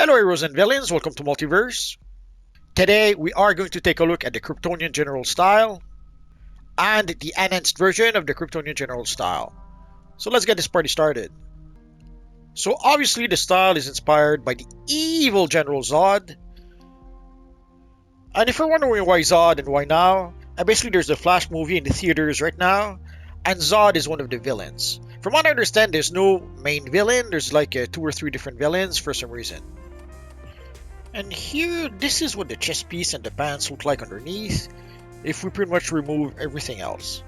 Hello heroes and villains, welcome to Multiverse. Today we are going to take a look at the Kryptonian General Style and the enhanced version of the Kryptonian General Style. So let's get this party started. So obviously the style is inspired by the evil General Zod. And if you're wondering why Zod and why now, basically there's the Flash movie in the theaters right now, and Zod is one of the villains. From what I understand, there's no main villain, there's like 2 or 3 different villains for some reason. And here, this is what the chest piece and the pants look like underneath, if we pretty much remove everything else.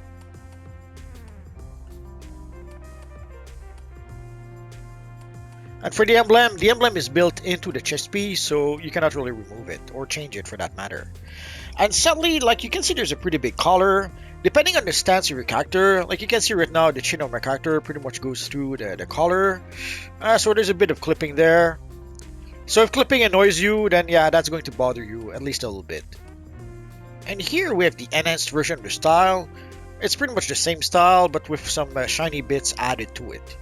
And for the emblem is built into the chest piece, so you cannot really remove it, or change it for that matter. And sadly, like you can see there's a pretty big collar. Depending on the stance of your character, like you can see right now, the chin of my character pretty much goes through the collar. So there's a bit of clipping there. So if clipping annoys you, then yeah, that's going to bother you at least a little bit. And here we have the enhanced version of the style. It's pretty much the same style, but with some shiny bits added to it.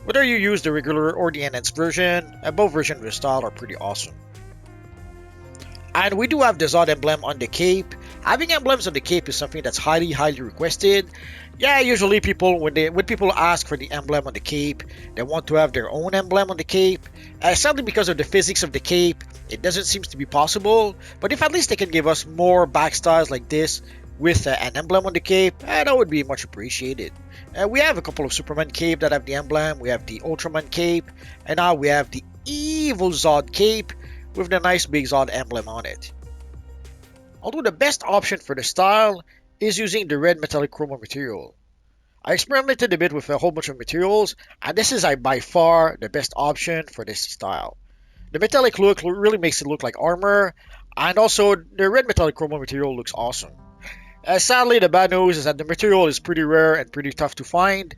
Whether you use the regular or the enhanced version, both versions of the style are pretty awesome. And we do have the Zod emblem on the cape. Having emblems on the cape is something that's highly requested. Yeah, usually people, when people ask for the emblem on the cape, they want to have their own emblem on the cape. Sadly, because of the physics of the cape, it doesn't seem to be possible. But if at least they can give us more back styles like this with an emblem on the cape, that would be much appreciated. We have a couple of Superman cape that have the emblem. We have the Ultraman cape, and now we have the evil Zod cape with the nice big Zod emblem on it. Although the best option for the style is using the red metallic chroma material. I experimented a bit with a whole bunch of materials, and this is by far the best option for this style. The metallic look really makes it look like armor, and also the red metallic chroma material looks awesome. Sadly, the bad news is that the material is pretty rare and pretty tough to find.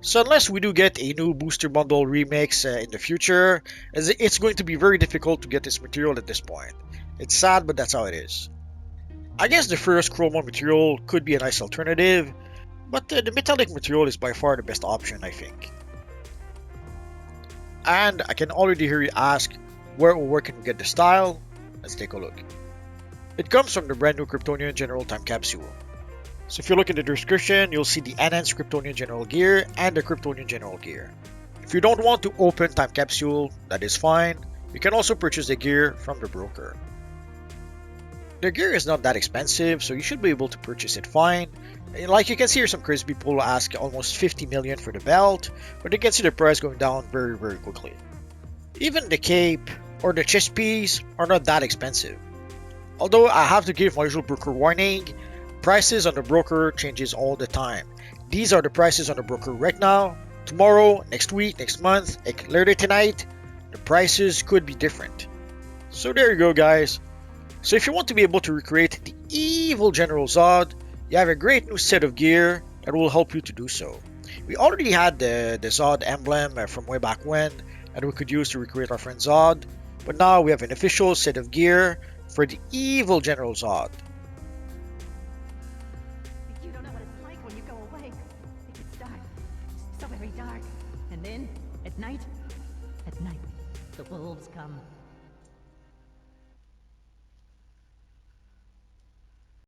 So unless we do get a new booster bundle remix in the future, it's going to be very difficult to get this material at this point. It's sad, but that's how it is. I guess the first chroma material could be a nice alternative, but the metallic material is by far the best option, I think. And I can already hear you ask, where can we get the style? Let's take a look. It comes from the brand new Kryptonian General Time Capsule. So if you look in the description, you'll see the enhanced Kryptonian General gear and the Kryptonian General gear. If you don't want to open Time Capsule, that is fine. You can also purchase the gear from the broker. The gear is not that expensive, so you should be able to purchase it fine. Like you can see here, some crazy people ask almost 50 million for the belt, but you can see the price going down very quickly. Even the cape or the chest piece are not that expensive. Although I have to give my usual broker warning, prices on the broker changes all the time. These are the prices on the broker right now. Tomorrow, next week, next month, later tonight, the prices could be different. So there you go, guys. So if you want to be able to recreate the evil General Zod, you have a great new set of gear that will help you to do so. We already had the Zod emblem from way back when that we could use to recreate our friend Zod, but now we have an official set of gear for the evil General Zod. You don't know what it's like when you go away. It gets dark, so very dark. And then, at night, the wolves come.